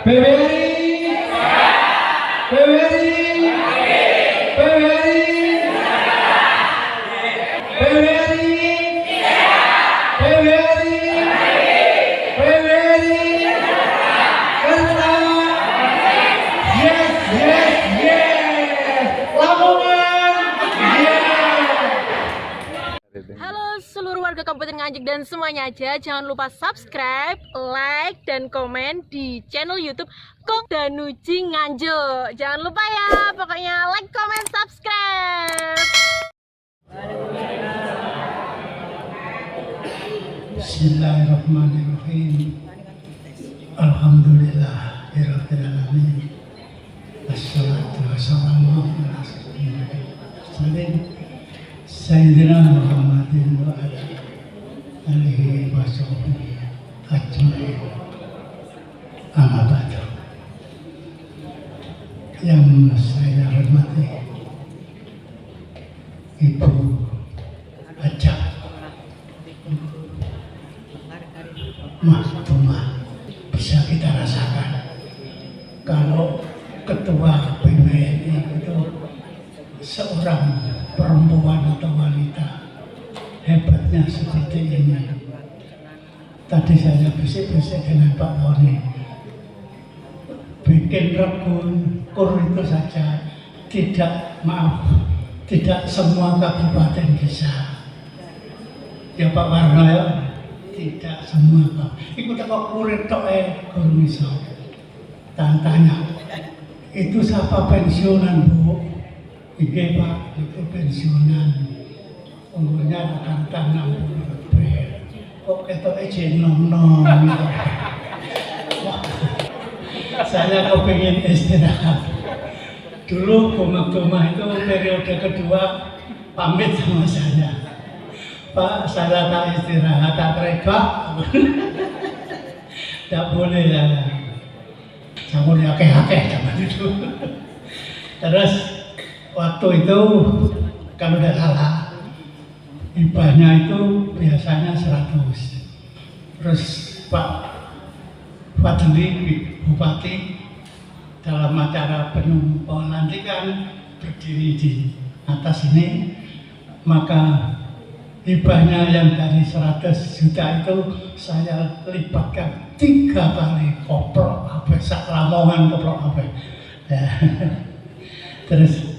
PWRI, PWRI, PWRI, PWRI, PWRI, PWRI, Kerta, yes, yes, yes, Lamongan, yes. Halo seluruh warga Kabupaten Nganjuk dan semuanya aja, jangan lupa subscribe, like, dan komen di channel YouTube Kong Danuji Nganjuk. Jangan lupa ya, pokoknya like, comment, subscribe. Bismillahirrahmanirrahim. Alhamdulillahirabbil alamin. Wassalatu wassalamu ala Sayyidina Muhammadin wa ala alihi wa sahbihi ajma'in. Amma ba'du. Yang saya hormati Ibu Ajak Mahtumah, bisa kita rasakan kalau ketua PWRI itu seorang perempuan atau wanita, hebatnya seperti ini. Tadi saya bisik-bisik dengan Pak Tony, bikin rebun kur itu saja tidak semua kabupaten bisa. Ya Pak Warno ya, tidak semua Pak. Ikut kok kurit tok kurang bisa. Tanya, itu siapa pensiunan Bu? Iya Pak, itu pensiunan. Umurnya akan tanam lebih. Kok ketoknya jenom-nom. Wah, saya kepingin istirahat. Dulu Goma-Goma itu periode kedua pamit sama saya. Pak, saya tak istirahat, tak rekap. Tidak boleh ya. Saya boleh akeh-akeh zaman itu. Terus waktu itu kalau tidak salah hibahnya itu biasanya 100. Terus Pak Fadli Bupati dalam acara pelantikan berdiri di atas ini, maka hibahnya yang dari 100 juta itu saya lipatkan 3 kali, koprok apa, sak Lamongan koprok apa. Ya. Terus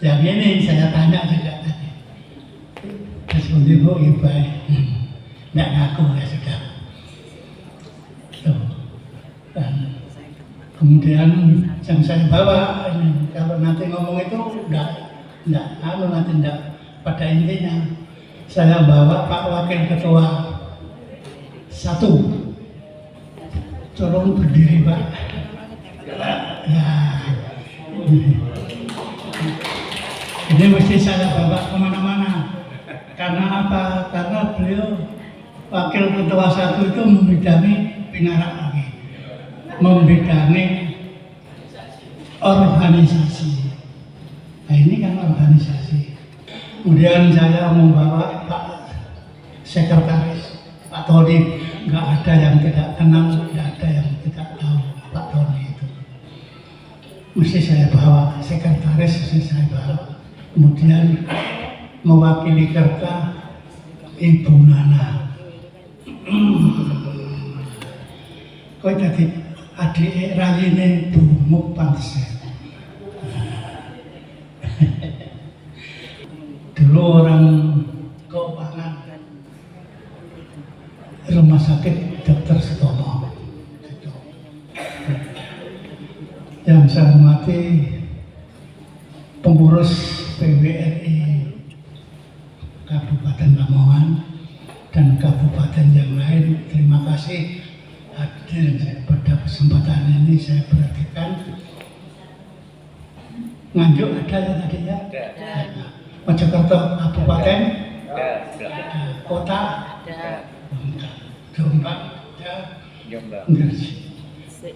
yang ini saya tanya juga tadi, terus Bu hibah, nggak ngaku ya sudah. Tuh. Dan kemudian yang saya bawa ini, kalau nanti ngomong itu nanti enggak pada intinya. Saya bawa Pak Wakil Ketua 1. Tolong berdiri Pak. Ya. Ini mesti saya bawa kemana-mana. Karena apa? Karena beliau Wakil Ketua 1 itu membidangi pinarak lagi, membidangi organisasi. Nah ini kan organisasi. Kemudian saya membawa Pak Sekretaris, Pak Tony. Nggak ada yang tidak kenal, nggak ada yang tidak tahu Pak Tony itu. Mesti saya bawa sekretaris, mesti saya bawa. Kemudian mewakili Kerta Ibu Nana. Kau tadi adik rayine bumuk pantes. Dulu orang keuangan Rumah Sakit Dr. Sutomo. Yang saya hormati pengurus PWRI Kabupaten Lamongan dan kabupaten yang lain, terima kasih hadir pada kesempatan ini. Saya perhatikan Nganjuk ada ya tadi ya? Mojokerto Kabupaten, Kota, Jombang, Gresik.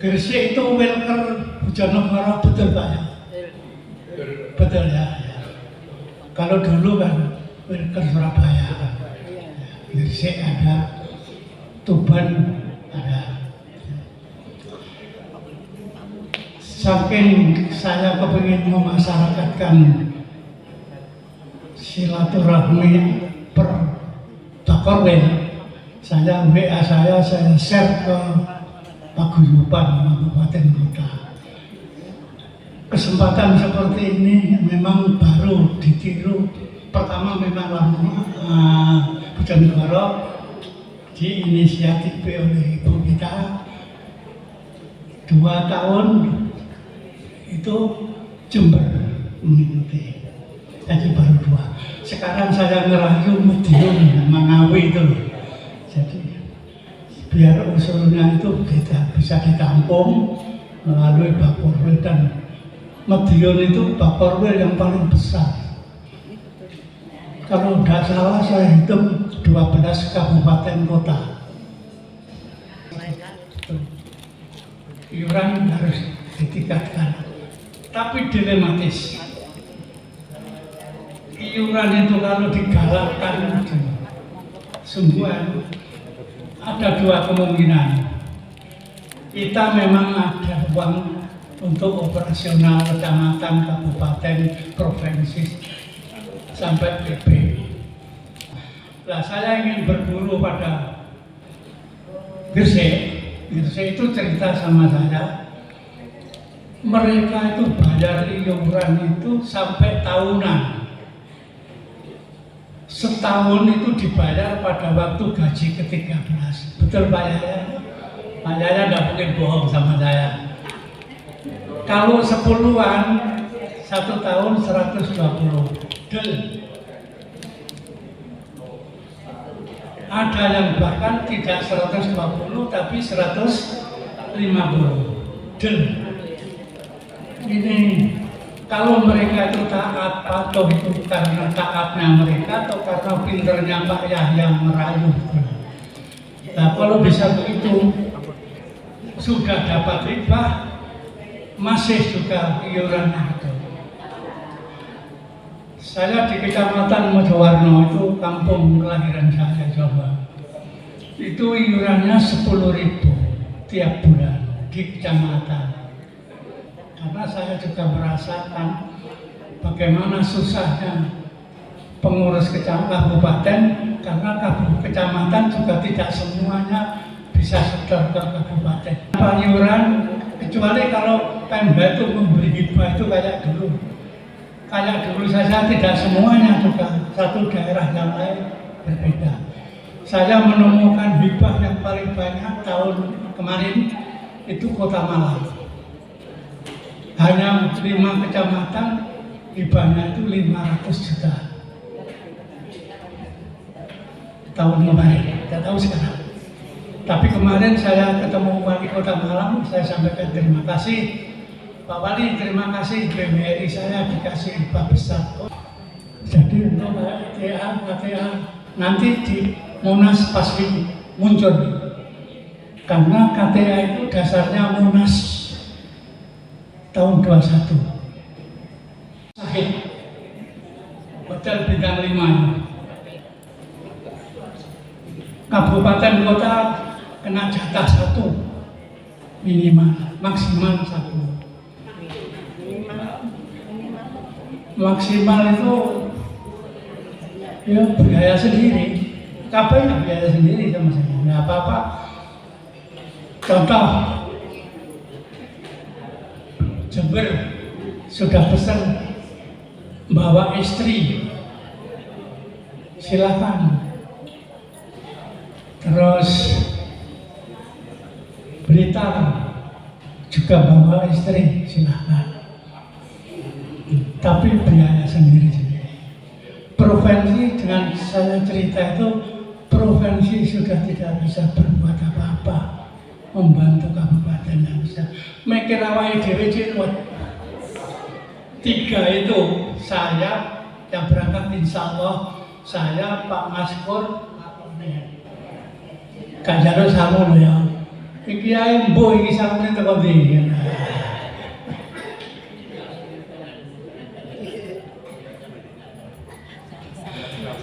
Gresik itu Welker Bojonegoro, betul Pak ya? Betul ya. Kalau dulu kan Welker Surabaya, Gresik ada, Tuban ada. saking saya kepingin memasyarakatkan silaturahmi per Bakorwil, saya WA saya share ke paguyuban kabupaten kota. Kesempatan seperti ini memang baru ditiru. Pertama memang Bojonegoro diinisiatif oleh ibu kita 2 tahun itu Jember mengikuti, jadi baru 2. Sekarang saya ngerayu Madiun Mangawi itu, jadi biar usulnya itu bisa ditampung melalui Bakorwil, dan Madiun itu Bakorwil yang paling besar. Kalau tidak salah saya hitung 12 kabupaten kota. Iuran harus ditingkatkan, tapi dilematis. Iuran itu kalau digalakkan sungguhan ada 2 kemungkinan. Kita memang ada uang untuk operasional kecamatan, kabupaten, provinsi sampai PP. Nah, saya ingin berburu pada Gresik. Gresik itu cerita sama saya, mereka itu bayar iuran itu sampai tahunan. Setahun itu dibayar pada waktu gaji ke-13. Betul Pak Yaya? Pak Yaya nggak mungkin bohong sama saya. Kalau 10-an, 1 tahun 120. Del. Ada yang bahkan tidak 120 tapi 150. Del. Ini kalau mereka itu taat, patuh itu karena taatnya mereka atau karena pinternya Pak Yahya merayu. Nah, kalau bisa begitu, sudah dapat hibah, masih juga iuran itu. Saya di Kecamatan Mojowarno, itu kampung kelahiran saya, Jawa. Itu iurannya 10.000 tiap bulan di kecamatan. Karena saya juga merasakan bagaimana susahnya pengurus kabupaten, karena kecamatan juga tidak semuanya bisa setor ke kabupaten. Iuran, kecuali kalau Pemda itu memberi hibah itu kayak dulu. Kayak dulu saja tidak semuanya juga, satu daerah yang lain berbeda. Saya menemukan hibah yang paling banyak tahun kemarin itu Kota Malang. Hanya 5 kecamatan hibahnya itu 500 juta. Tahun kemarin, tidak tahu sekarang. Tapi kemarin saya ketemu Wali Kota Malang, saya sampaikan terima kasih. Pak Wali, terima kasih BMRI saya dikasih hibah besar. Jadi untuk KTA nanti di Monas pasti muncul. Karena KTA itu dasarnya Monas tahun 21. Sakit. Hotel bintang 5. Kabupaten kota kena jatah 1 minimal, maksimal 1. Maksimal itu ya biaya sendiri, kabehnya biaya sendiri sama saya, nggak apa-apa. Contoh, Jember sudah pesan bawa istri, silakan. Terus Blitar juga bawa istri, silakan. Tapi biaya sendiri-sendiri. Provinsi dengan saya cerita itu, provinsi sudah tidak bisa berbuat apa-apa membantu kabupaten yang bisa. Mikir awake dhewe cilik. 3 itu saya yang berangkat, insya Allah saya, Pak Maskur, Kak Jarod sama lo ya. Iki ae mbuh iki sampe teko ndi.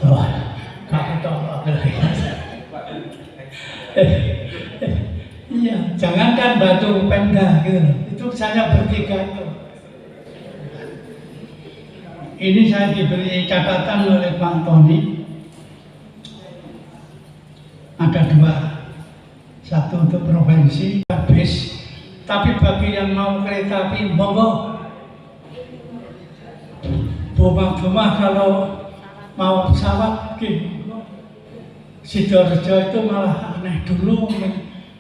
Wah, kapital. Iya, jangankan saya bantu Pemda gitu. Itu saya bertiga itu. Ini saya diberi catatan oleh Pak Tony. Ada 2, satu untuk provinsi, bis. Tapi bagi yang mau kereta api, monggo. Boma-boma kalau mau pesawat, Sidoarjo itu malah aneh dulu.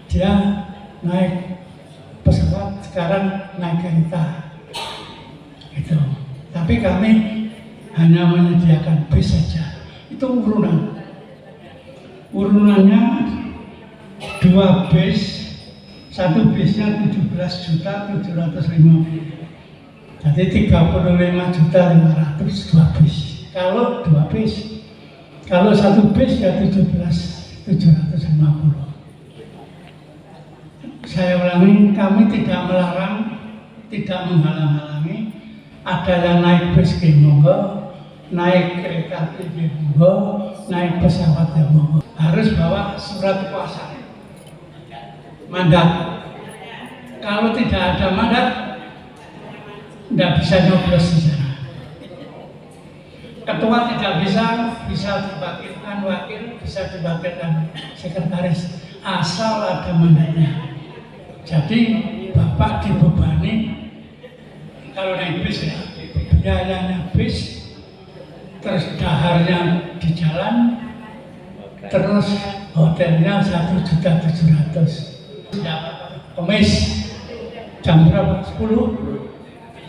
Dia naik pesawat, sekarang naik kereta. Gitu. Tapi kami hanya menyediakan bis saja. Itu urunan. Urunannya 2 bis, satu bisnya 17.750.000. Jadi 35.500.000 2 bis. Kalau 2 bis, kalau 1 bis ya 17.750. Saya ulangi, kami tidak melarang, tidak menghalang-halangi. Ada yang naik bis ke monggo, naik kereta api ke monggo, naik pesawat ke monggo. Harus bawa surat kuasa, mandat. Kalau tidak ada mandat, tidak bisa nyoblos di sana. Ketua tidak bisa diwakilkan wakil, bisa diwakilkan sekretaris, asal ada mandatnya. Jadi Bapak dibebani kalau naik bis ya, biayanya bis, terus daharnya di jalan, terus hotelnya 1.700.000. Kemis jam berapa? 10.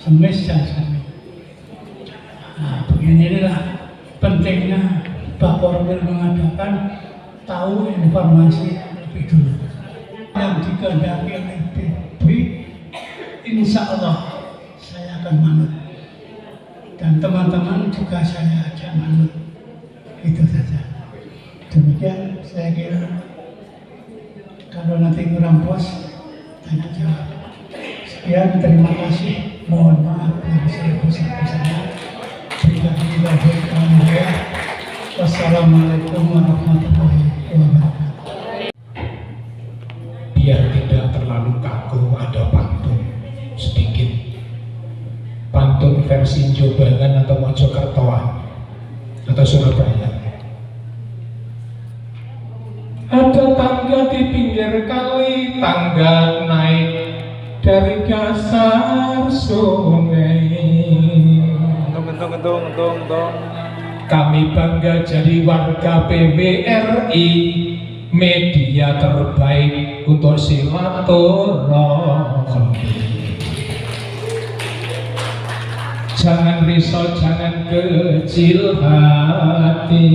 Kemis jam 10. Nah, beginilah pentingnya Pak Korwil mengadakan tahu informasi lebih dulu. Yang dikehendaki oleh PB, insya Allah saya akan manut. Dan teman-teman juga saya ajak manut. Itu saja. Demikian saya kira. Kalau nanti kurang puas, tanya jawab. Sekian, terima kasih. Mohon maaf yang sebesar-besarnya. Wassalamualaikum warahmatullahi wabarakatuh. Biar tidak terlalu kaku, ada pantun sedikit. Pantun versi Jobangan atau Mojokertoan atau Surabaya. Ada tangga di pinggir kali, tangga naik dari dasar sungai. Kami bangga jadi warga PWRI, media terbaik untuk silaturahmi. Jangan risau, jangan kecil hati.